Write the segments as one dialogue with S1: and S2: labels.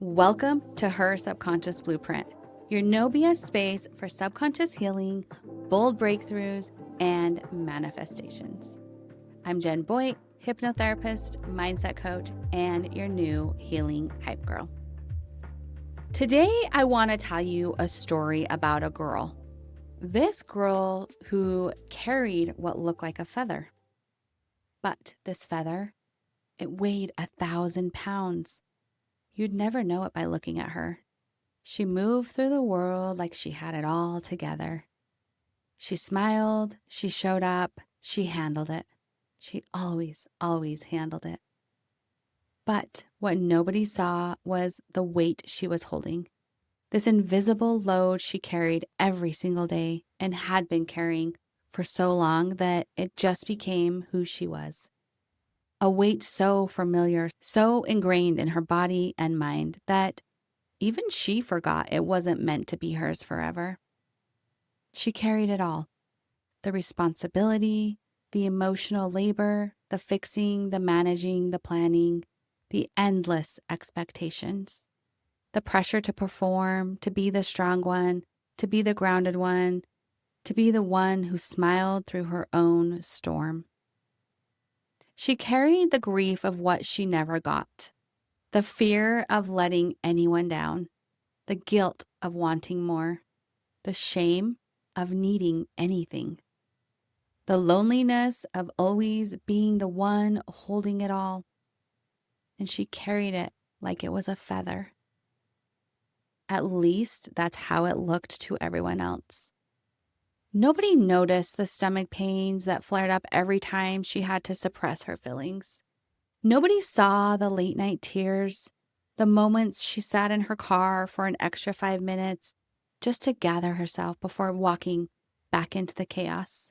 S1: Welcome to Her Subconscious Blueprint, your no BS space for subconscious healing, bold breakthroughs, and manifestations. I'm Jen Boyd, hypnotherapist, mindset coach, and your new healing hype girl. Today, I want to tell you a story about a girl. This girl who carried what looked like a feather. But this feather, it weighed 1,000 pounds. You'd never know it by looking at her. She moved through the world like she had it all together. She smiled, she showed up, she handled it. She always handled it. But what nobody saw was the weight she was holding. This invisible load she carried every single day and had been carrying for so long that it just became who she was. A weight so familiar, so ingrained in her body and mind that even she forgot it wasn't meant to be hers forever. She carried it all. The responsibility, the emotional labor, the fixing, the managing, the planning, the endless expectations. The pressure to perform, to be the strong one, to be the grounded one, to be the one who smiled through her own storm. She carried the grief of what she never got, the fear of letting anyone down, the guilt of wanting more, the shame of needing anything, the loneliness of always being the one holding it all. And she carried it like it was a feather. At least that's how it looked to everyone else. Nobody noticed the stomach pains that flared up every time she had to suppress her feelings. Nobody saw the late night tears, the moments she sat in her car for an extra 5 minutes just to gather herself before walking back into the chaos.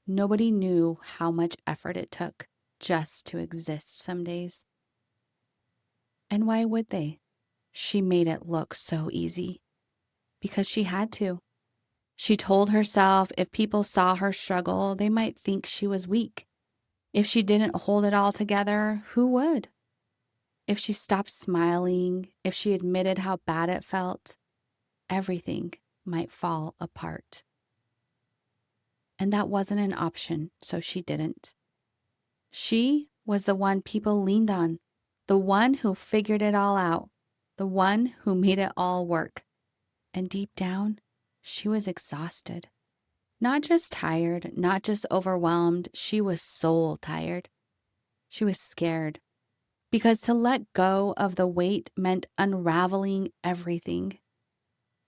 S1: Nobody knew how much effort it took just to exist some days. And why would they? She made it look so easy because she had to. She told herself if people saw her struggle, they might think she was weak. If she didn't hold it all together, who would? If she stopped smiling, if she admitted how bad it felt, everything might fall apart. And that wasn't an option, so she didn't. She was the one people leaned on, the one who figured it all out, the one who made it all work. And deep down, she was exhausted. Not just tired, not just overwhelmed, she was soul tired. She was scared. Because to let go of the weight meant unraveling everything.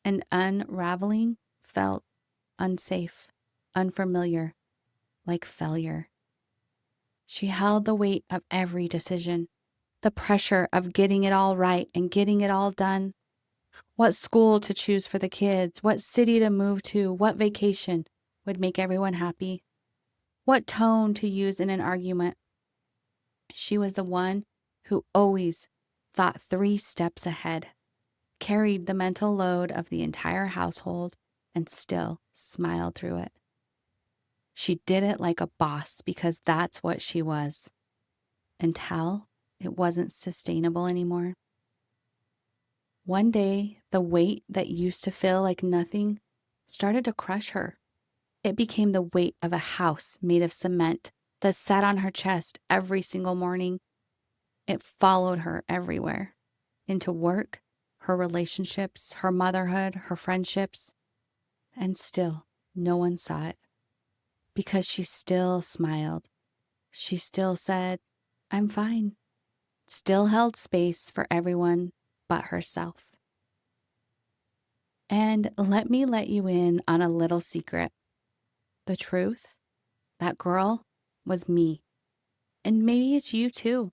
S1: And unraveling felt unsafe, unfamiliar, like failure. She held the weight of every decision, the pressure of getting it all right and getting it all done. What school to choose for the kids, what city to move to, what vacation would make everyone happy, what tone to use in an argument. She was the one who always thought 3 steps ahead, carried the mental load of the entire household, and still smiled through it. She did it like a boss because that's what she was, until it wasn't sustainable anymore. One day, the weight that used to feel like nothing started to crush her. It became the weight of a house made of cement that sat on her chest every single morning. It followed her everywhere, into work, her relationships, her motherhood, her friendships. And still, no one saw it because she still smiled. She still said, "I'm fine." Still held space for everyone but herself. And let me let you in on a little secret. The truth, that girl was me. And maybe it's you too.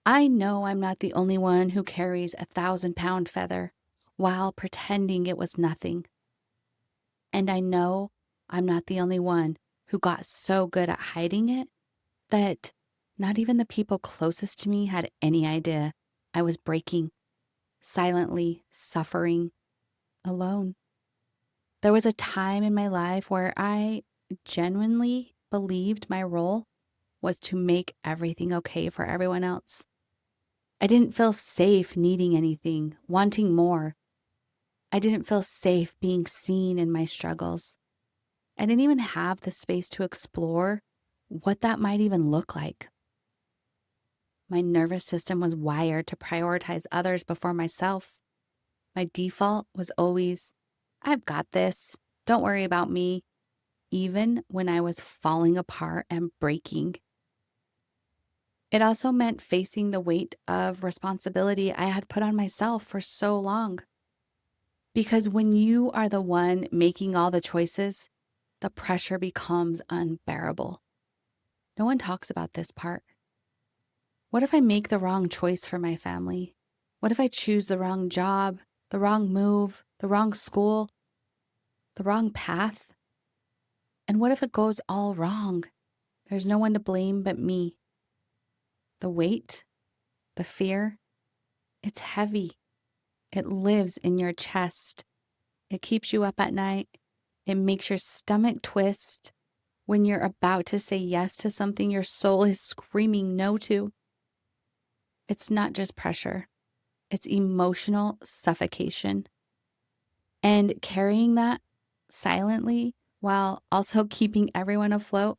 S1: I know I'm not the only one who carries 1,000-pound feather while pretending it was nothing. And I know I'm not the only one who got so good at hiding it that not even the people closest to me had any idea I was breaking, silently suffering, alone. There was a time in my life where I genuinely believed my role was to make everything okay for everyone else. I didn't feel safe needing anything, wanting more. I didn't feel safe being seen in my struggles. I didn't even have the space to explore what that might even look like. My nervous system was wired to prioritize others before myself. My default was always, I've got this. Don't worry about me, even when I was falling apart and breaking. It also meant facing the weight of responsibility I had put on myself for so long. Because when you are the one making all the choices, the pressure becomes unbearable. No one talks about this part. What if I make the wrong choice for my family? What if I choose the wrong job, the wrong move, the wrong school, the wrong path? And what if it goes all wrong? There's no one to blame but me. The weight, the fear, it's heavy. It lives in your chest. It keeps you up at night. It makes your stomach twist when you're about to say yes to something your soul is screaming no to. It's not just pressure. It's emotional suffocation. And carrying that silently while also keeping everyone afloat,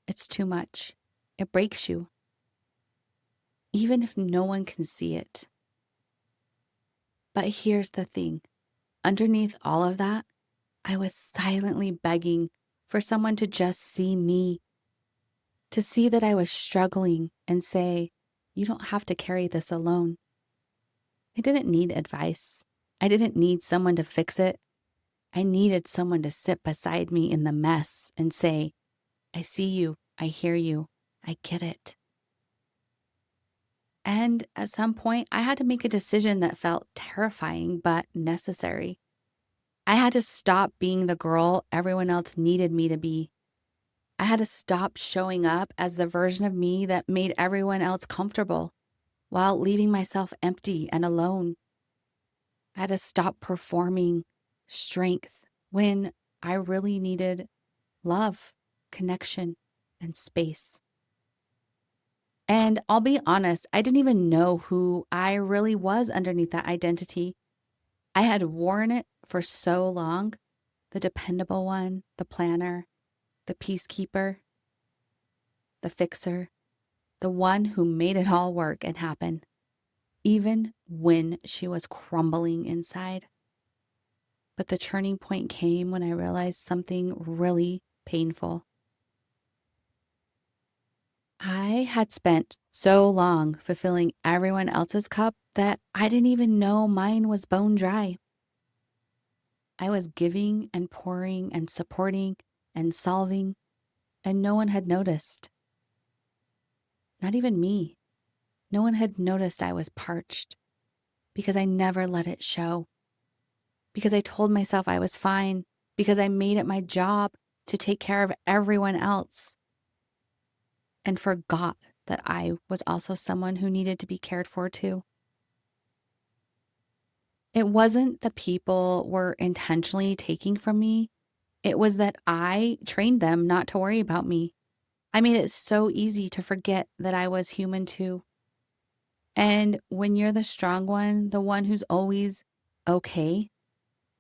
S1: it's too much. It breaks you, even if no one can see it. But here's the thing. Underneath all of that, I was silently begging for someone to just see me, to see that I was struggling and say, you don't have to carry this alone. I didn't need advice. I didn't need someone to fix it. I needed someone to sit beside me in the mess and say, I see you, I hear you, I get it. And at some point, I had to make a decision that felt terrifying but necessary. I had to stop being the girl everyone else needed me to be. I had to stop showing up as the version of me that made everyone else comfortable while leaving myself empty and alone. I had to stop performing strength when I really needed love, connection, and space. And I'll be honest, I didn't even know who I really was underneath that identity. I had worn it for so long, the dependable one, the planner, the peacekeeper, the fixer, the one who made it all work and happen, even when she was crumbling inside. But the turning point came when I realized something really painful. I had spent so long fulfilling everyone else's cup that I didn't even know mine was bone dry. I was giving and pouring and supporting and solving, and no one had noticed. Not even me. No one had noticed I was parched because I never let it show. Because I told myself I was fine. Because I made it my job to take care of everyone else. And forgot that I was also someone who needed to be cared for too. It wasn't the people were intentionally taking from me. It was that I trained them not to worry about me. I made it so easy to forget that I was human too. And when you're the strong one, the one who's always okay,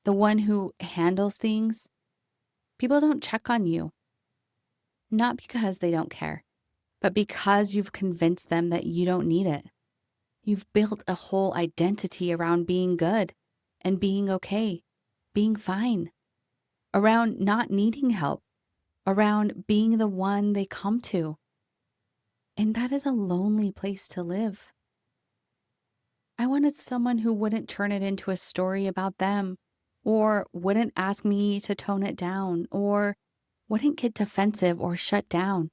S1: the one who handles things, people don't check on you. Not because they don't care, but because you've convinced them that you don't need it. You've built a whole identity around being good and being okay, being fine, around not needing help, around being the one they come to. And that is a lonely place to live. I wanted someone who wouldn't turn it into a story about them, or wouldn't ask me to tone it down, or wouldn't get defensive or shut down,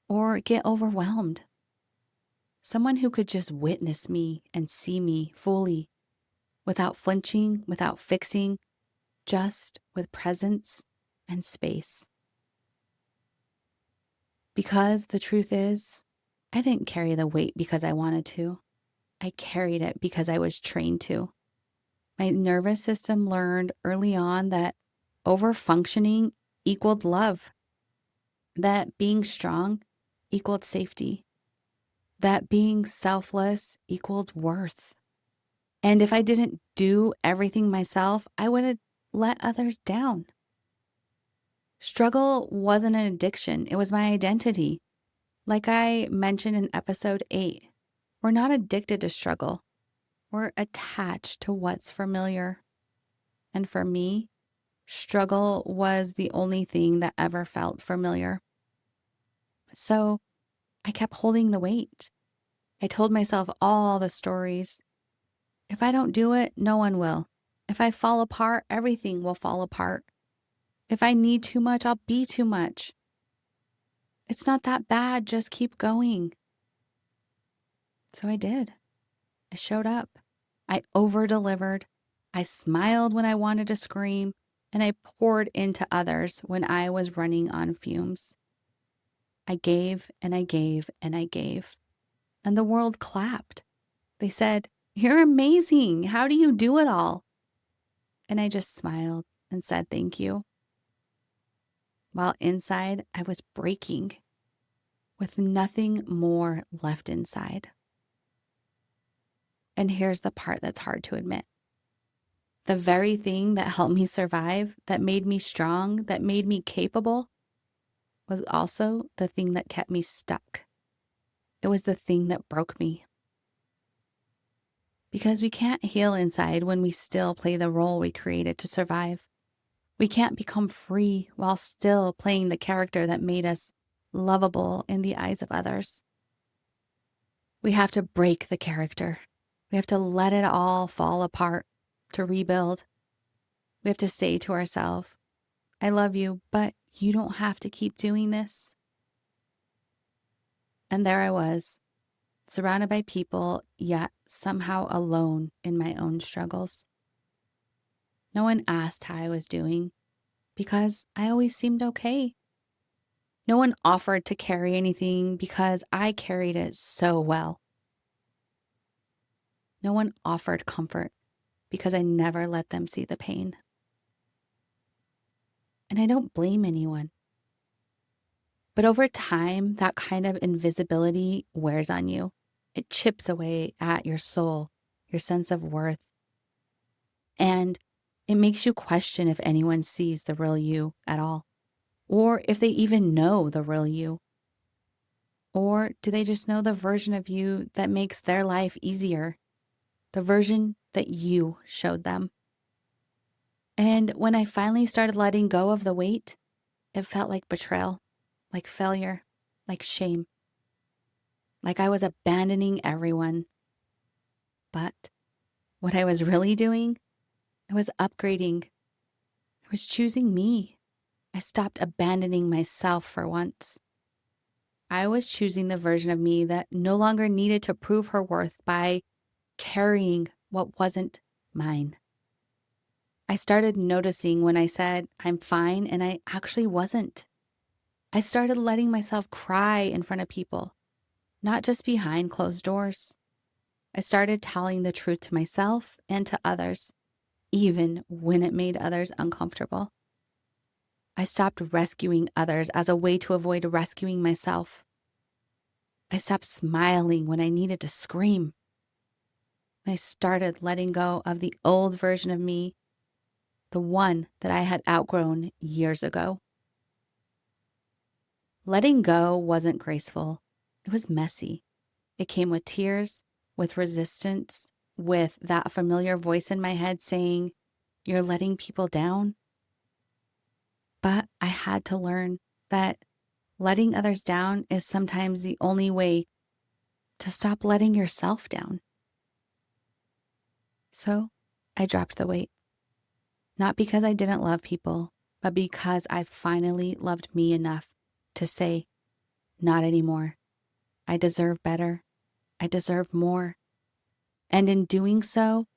S1: or get overwhelmed. Someone who could just witness me and see me fully, without flinching, without fixing, just with presence and space. Because the truth is, I didn't carry the weight because I wanted to. I carried it because I was trained to. My nervous system learned early on that overfunctioning equaled love, that being strong equaled safety, that being selfless equaled worth. And if I didn't do everything myself, I would have let others down. Struggle wasn't an addiction, it was my identity. Like I mentioned in episode 8, we're not addicted to struggle. We're attached to what's familiar. And for me, struggle was the only thing that ever felt familiar. So I kept holding the weight. I told myself all the stories. If I don't do it, no one will. If I fall apart, everything will fall apart. If I need too much, I'll be too much. It's not that bad, just keep going. So I did. I showed up. I over-delivered. I smiled when I wanted to scream, and I poured into others when I was running on fumes. I gave and I gave and I gave. And the world clapped. They said, "You're amazing. How do you do it all?" And I just smiled and said thank you. While inside, I was breaking with nothing more left inside. And here's the part that's hard to admit. The very thing that helped me survive, that made me strong, that made me capable, was also the thing that kept me stuck. It was the thing that broke me. Because we can't heal inside when we still play the role we created to survive. We can't become free while still playing the character that made us lovable in the eyes of others. We have to break the character. We have to let it all fall apart to rebuild. We have to say to ourselves, I love you, but you don't have to keep doing this. And there I was, surrounded by people, yet somehow alone in my own struggles. No one asked how I was doing because I always seemed okay. No one offered to carry anything because I carried it so well. No one offered comfort because I never let them see the pain. And I don't blame anyone. But over time, that kind of invisibility wears on you. It chips away at your soul, your sense of worth. And it makes you question if anyone sees the real you at all, or if they even know the real you. Or do they just know the version of you that makes their life easier, the version that you showed them? And when I finally started letting go of the weight, it felt like betrayal, like failure, like shame, like I was abandoning everyone. But what I was really doing, I was upgrading. I was choosing me. I stopped abandoning myself for once. I was choosing the version of me that no longer needed to prove her worth by carrying what wasn't mine. I started noticing when I said, I'm fine, and I actually wasn't. I started letting myself cry in front of people, not just behind closed doors. I started telling the truth to myself and to others, even when it made others uncomfortable. I stopped rescuing others as a way to avoid rescuing myself. I stopped smiling when I needed to scream. I started letting go of the old version of me, the one that I had outgrown years ago. Letting go wasn't graceful. It was messy. It came with tears, with resistance, with that familiar voice in my head saying, you're letting people down. But I had to learn that letting others down is sometimes the only way to stop letting yourself down. So I dropped the weight. Not because I didn't love people, but because I finally loved me enough to say, not anymore. I deserve better. I deserve more. And in doing so,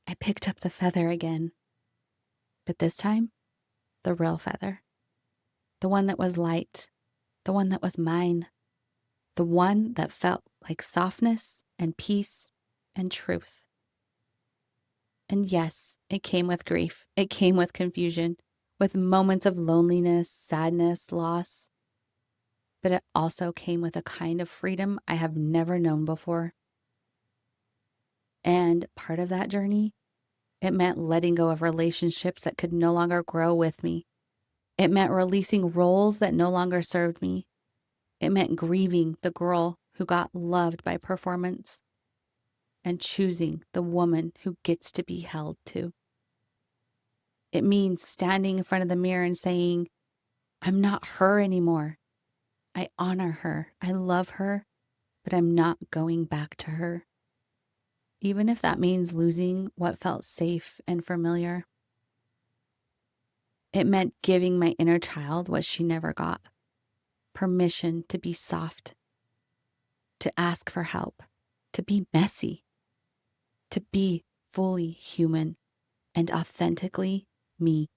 S1: I picked up the feather again. But this time, the real feather. The one that was light. The one that was mine. The one that felt like softness and peace and truth. And yes, it came with grief. It came with confusion, with moments of loneliness, sadness, loss. but it also came with a kind of freedom I have never known before. And part of that journey, it meant letting go of relationships that could no longer grow with me. It meant releasing roles that no longer served me. It meant grieving the girl who got loved by performance and choosing the woman who gets to be held to. It means standing in front of the mirror and saying, I'm not her anymore. I honor her. I love her, but I'm not going back to her. Even if that means losing what felt safe and familiar. It meant giving my inner child what she never got. Permission to be soft, to ask for help, to be messy, to be fully human and authentically me.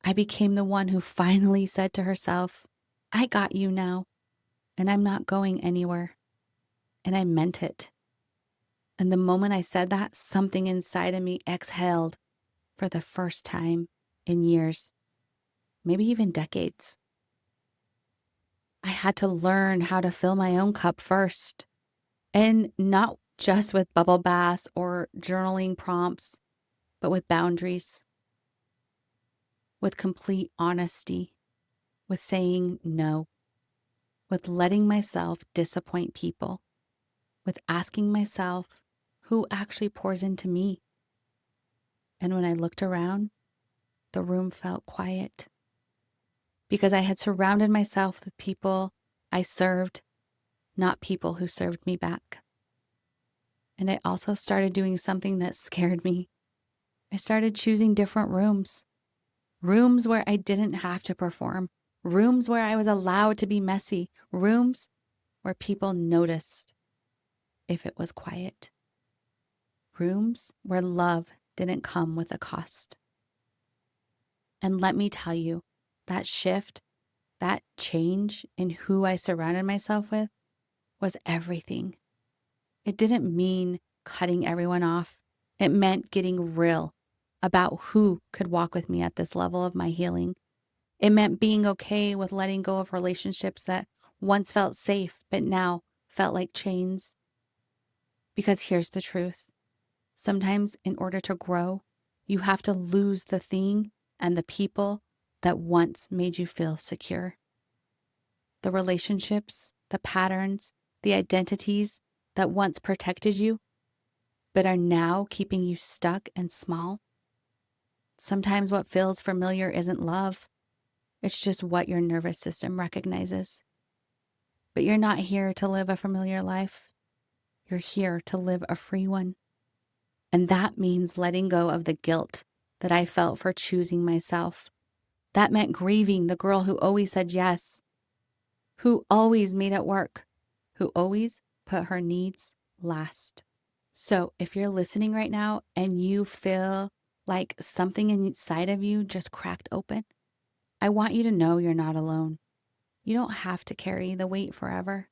S1: I became the one who finally said to herself, I got you now, and I'm not going anywhere. And I meant it. And the moment I said that, something inside of me exhaled for the first time in years, maybe even decades. I had to learn how to fill my own cup first, and not just with bubble baths or journaling prompts, but with boundaries, with complete honesty, with saying no, with letting myself disappoint people, with asking myself who actually pours into me. And when I looked around, the room felt quiet because I had surrounded myself with people I served, not people who served me back. And I also started doing something that scared me. I started choosing different rooms, rooms where I didn't have to perform, rooms where I was allowed to be messy, rooms where people noticed if it was quiet, rooms where love didn't come with a cost. And let me tell you, that shift, that change in who I surrounded myself with was everything. It didn't mean cutting everyone off. It meant getting real about who could walk with me at this level of my healing. It meant being okay with letting go of relationships that once felt safe, but now felt like chains. Because here's the truth. Sometimes in order to grow, you have to lose the thing and the people that once made you feel secure. The relationships, the patterns, the identities that once protected you, but are now keeping you stuck and small. Sometimes what feels familiar isn't love. It's just what your nervous system recognizes. But you're not here to live a familiar life. You're here to live a free one. And that means letting go of the guilt that I felt for choosing myself. That meant grieving the girl who always said yes, who always made it work, who always put her needs last. So if you're listening right now and you feel like something inside of you just cracked open, I want you to know you're not alone. You don't have to carry the weight forever.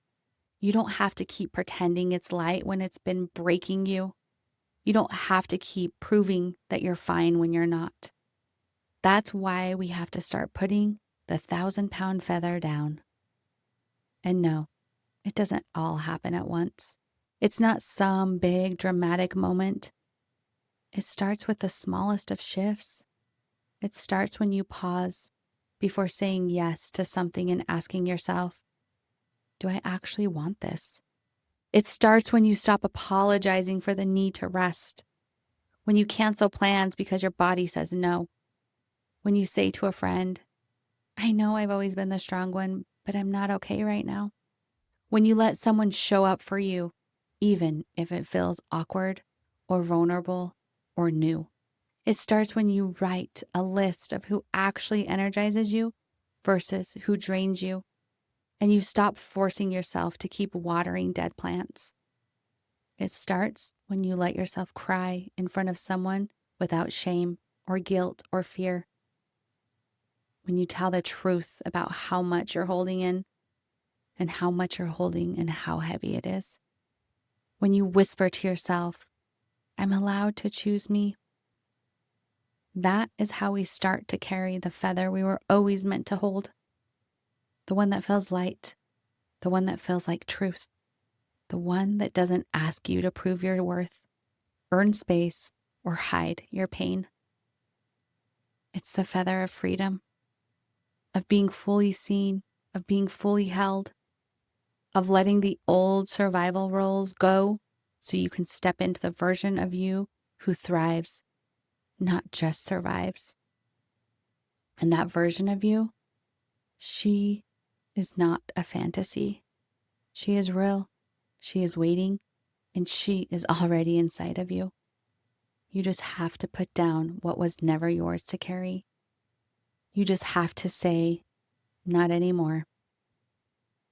S1: You don't have to keep pretending it's light when it's been breaking you. You don't have to keep proving that you're fine when you're not. That's why we have to start putting the 1,000-pound feather down. And no, it doesn't all happen at once. It's not some big dramatic moment. It starts with the smallest of shifts. It starts when you pause before saying yes to something and asking yourself, do I actually want this? It starts when you stop apologizing for the need to rest, when you cancel plans because your body says no, when you say to a friend, I know I've always been the strong one, but I'm not okay right now. When you let someone show up for you, even if it feels awkward or vulnerable or new. It starts when you write a list of who actually energizes you versus who drains you, and you stop forcing yourself to keep watering dead plants. It starts when you let yourself cry in front of someone without shame or guilt or fear. When you tell the truth about how much you're holding in and how much you're holding and how heavy it is. When you whisper to yourself, I'm allowed to choose me. That is how we start to carry the feather we were always meant to hold. the one that feels light, the one that feels like truth, the one that doesn't ask you to prove your worth, earn space, or hide your pain. It's the feather of freedom, of being fully seen, of being fully held, of letting the old survival roles go so you can step into the version of you who thrives, not just survives. And that version of you, she is not a fantasy. She is real. She is waiting, and she is already inside of you. You just have to put down what was never yours to carry. You just have to say, not anymore.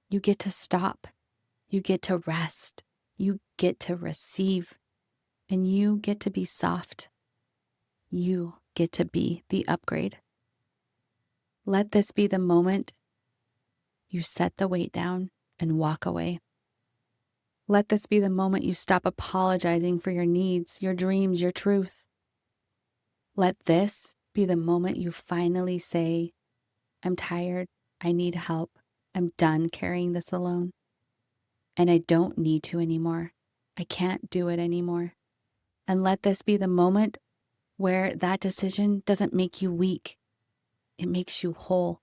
S1: You get to stop. You get to rest. You get to receive. And you get to be soft. You get to be the upgrade. Let this be the moment you set the weight down and walk away. Let this be the moment you stop apologizing for your needs, your dreams, your truth. Let this be the moment you finally say, I'm tired, I need help, I'm done carrying this alone. And I don't need to anymore. I can't do it anymore. And let this be the moment where that decision doesn't make you weak. It makes you whole.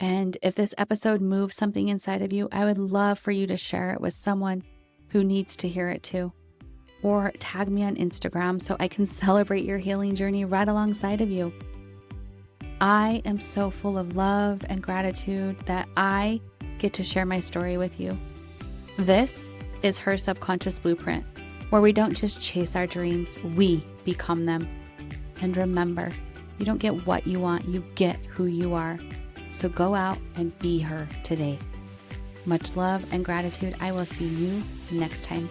S1: And if this episode moves something inside of you, I would love for you to share it with someone who needs to hear it too. Or tag me on Instagram so I can celebrate your healing journey right alongside of you. I am so full of love and gratitude that I get to share my story with you. This is Her Subconscious Blueprint, where we don't just chase our dreams, we become them. And remember, you don't get what you want, you get who you are. So go out and be her today. Much love and gratitude. I will see you next time.